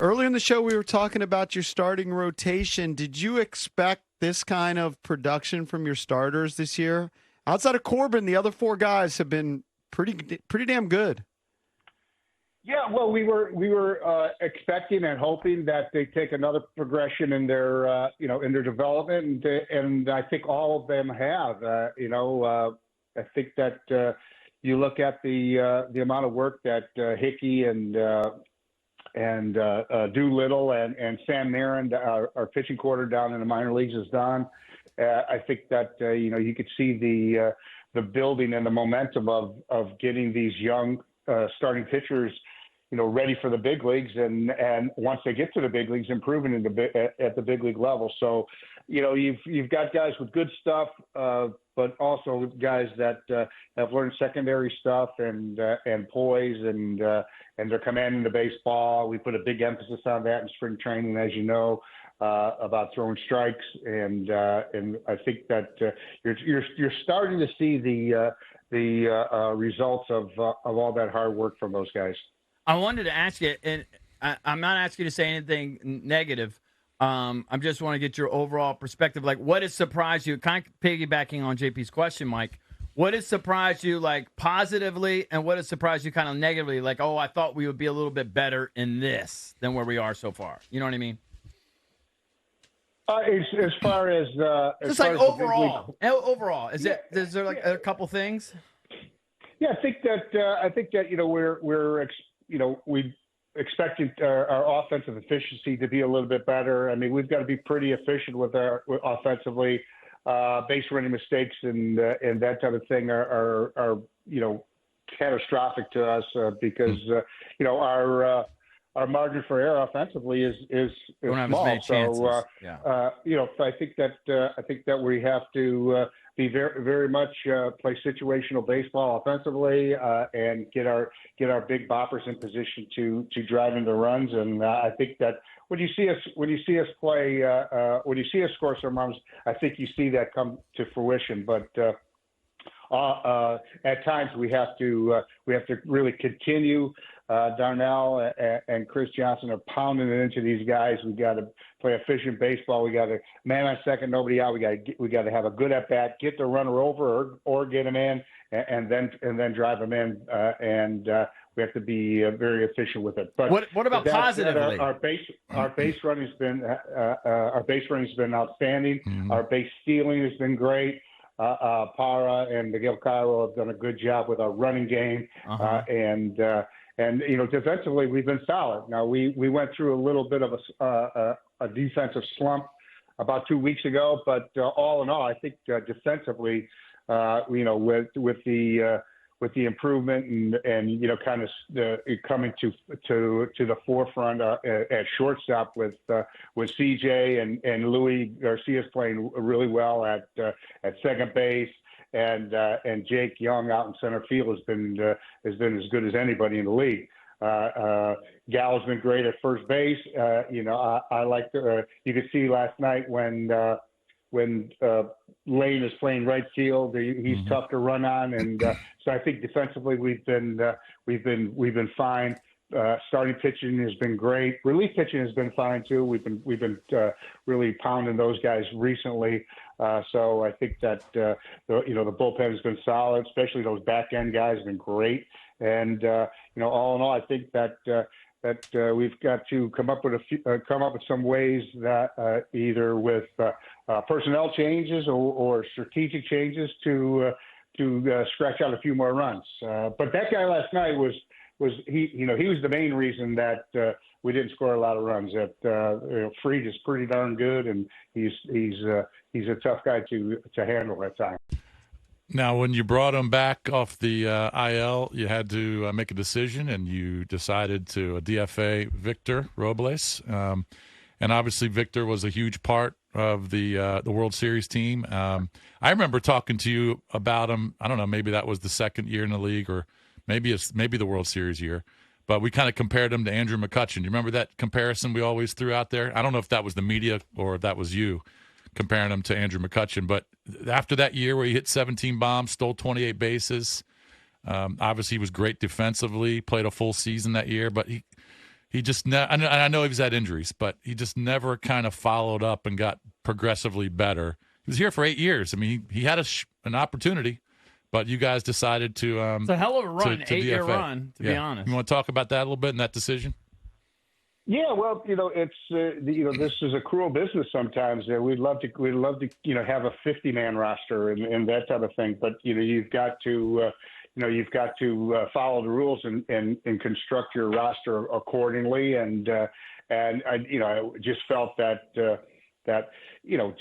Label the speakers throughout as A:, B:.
A: Earlier in the show, we were talking about your starting rotation. Did you expect this kind of production from your starters this year? Outside of Corbin, the other four guys have been pretty damn good.
B: Yeah, well, we were expecting and hoping that they take another progression in their in their development, and I think all of them have. I think that you look at the amount of work that Hickey and Doolittle and Sam Marin, our pitching quarter down in the minor leagues, has done. I think that you could see the building and the momentum of getting these young starting pitchers ready for the big leagues, and once they get to the big leagues, improving at the big league level. So, you've got guys with good stuff, but also guys that have learned secondary stuff and poise and they're commanding the baseball. We put a big emphasis on that in spring training, as you know, about throwing strikes, and I think that you're starting to see the results of all that hard work from those guys.
C: I wanted to ask you, and I'm not asking you to say anything negative. I just want to get your overall perspective. Like, what has surprised you? Kind of piggybacking on JP's question, Mike. What has surprised you, like, positively, and what has surprised you kind of negatively? Like, I thought we would be a little bit better in this than where we are so far. You know what I mean?
B: As far as
C: just like overall, is there like a couple things?
B: Yeah, I think that we expected our offensive efficiency to be a little bit better. I mean, we've got to be pretty efficient with our offensively. Base running mistakes and that type of thing are catastrophic to us because our margin for error offensively is small. So I think that we have to be very, very much play situational baseball offensively and get our big boppers in position to drive into runs. And I think that when you see us play, when you see us score some runs, I think you see that come to fruition. But at times we have to really continue. Darnell and Chris Johnson are pounding it into these guys. We got to play efficient baseball. We got to man on second, nobody out. We got to have a good at bat, get the runner over or get him in, and then drive him in. We have to be very efficient with it. But
C: what about positively?
B: Our base running has been outstanding.
D: Mm-hmm.
B: Our base stealing has been great. Para and Miguel Cairo have done a good job with our running game, And defensively, we've been solid. Now, we went through a little bit of a defensive slump about 2 weeks ago, but all in all, I think defensively, with the improvement and kind of coming to the forefront at shortstop with CJ and Louis Garcia's playing really well at second base. And Jake Young out in center field has been as good as anybody in the league. Gallo's been great at first base. I like you could see last night when Lane is playing right field, he's tough to run on, and so I think defensively we've been fine. Starting pitching has been great. Relief pitching has been fine too. We've been really pounding those guys recently. So I think that the bullpen has been solid, especially those back end guys have been great. And all in all, I think that we've got to come up with some ways that either with personnel changes or strategic changes to scratch out a few more runs. But that guy last night was he was the main reason that we didn't score a lot of runs. That Fried is pretty darn good, and he's a tough guy to handle at times.
D: Now, when you brought him back off the IL, you had to make a decision, and you decided to DFA Victor Robles. And obviously, Victor was a huge part of the World Series team. I remember talking to you about him. I don't know, maybe that was the second year in the league, or maybe the World Series year. But we kind of compared him to Andrew McCutchen. Do you remember that comparison we always threw out there? I don't know if that was the media or if that was you comparing him to Andrew McCutchen. But after that year where he hit 17 bombs, stole 28 bases, obviously he was great defensively, played a full season that year. But he just I know he's had injuries, but he just never kind of followed up and got progressively better. He was here for 8 years. I mean, he had an opportunity, but you guys decided to.
C: It's a hell of a run,
D: to
C: 8-year
D: DFA.
C: run, to be honest.
D: You want to talk about that a little bit and that decision?
B: Yeah, well, it's this is a cruel business sometimes. We'd love to have a 50-man roster and that type of thing, but you've got to follow the rules and construct your roster accordingly. And I just felt that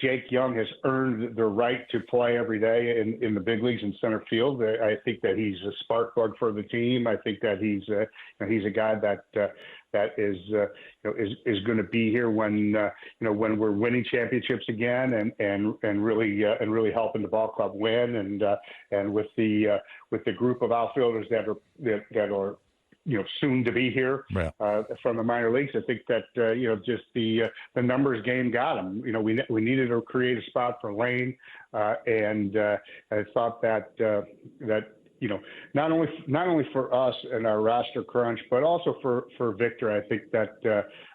B: Jake Young has earned the right to play every day in the big leagues in center field. I think that he's a spark plug for the team. I think that he's a guy that is going to be here when we're winning championships again and really helping the ball club win and with the group of outfielders that are soon to be here from the minor leagues. I think that just the numbers game got him. We needed to create a spot for Lane, and I thought that not only for us and our roster crunch, but also for Victor. I think that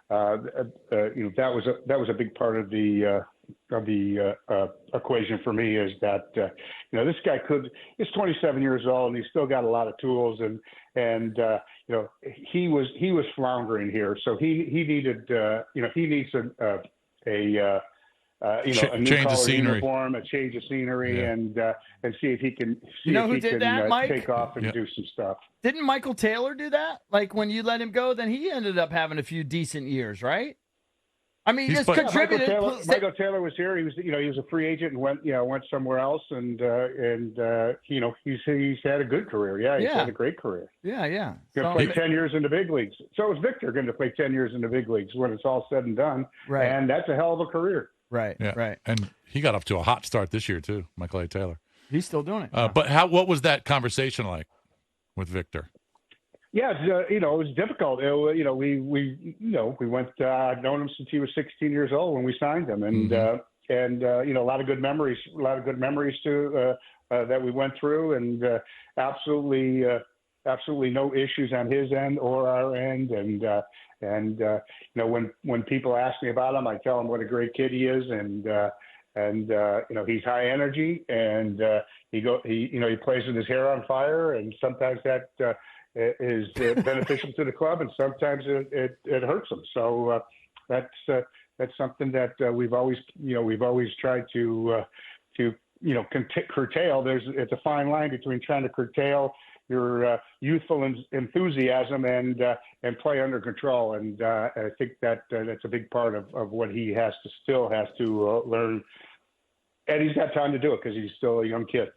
B: that was a big part of the equation for me, is that this guy he's 27 years old and he's still got a lot of tools, and he was floundering here, so he needed he needs a new
D: change of
B: color
D: scenery,
B: uniform, a change of scenery, and see if he can
C: who did that, Mike?
B: take off and do some stuff.
C: Didn't Michael Taylor do that? Like when you let him go, then he ended up having a few decent years, right? I mean, he just contributed.
B: Michael Taylor was here. He was a free agent and went somewhere else, and he's had a good career. Yeah, he's had a great career.
C: Yeah.
B: Going to play 10 years in the big leagues. So is Victor going to play 10 years in the big leagues when it's all said and done.
C: Right.
B: And that's a hell of a career.
C: Right.
D: Yeah.
C: Right.
D: And he got off to a hot start this year too, Michael A. Taylor.
C: He's still doing it.
D: But what was that conversation like with Victor?
B: Yeah, it was difficult. We went. I've known him since he was 16 years old when we signed him, and a lot of good memories. A lot of good memories too that we went through, and absolutely no issues on his end or our end. And when people ask me about him, I tell them what a great kid he is, and he's high energy, and he plays with his hair on fire, and sometimes that is beneficial to the club, and sometimes it hurts them. So that's something that we've always tried to curtail. It's a fine line between trying to curtail your youthful enthusiasm and play under control, and I think that that's a big part of what he still has to learn, and he's got time to do it because he's still a young kid.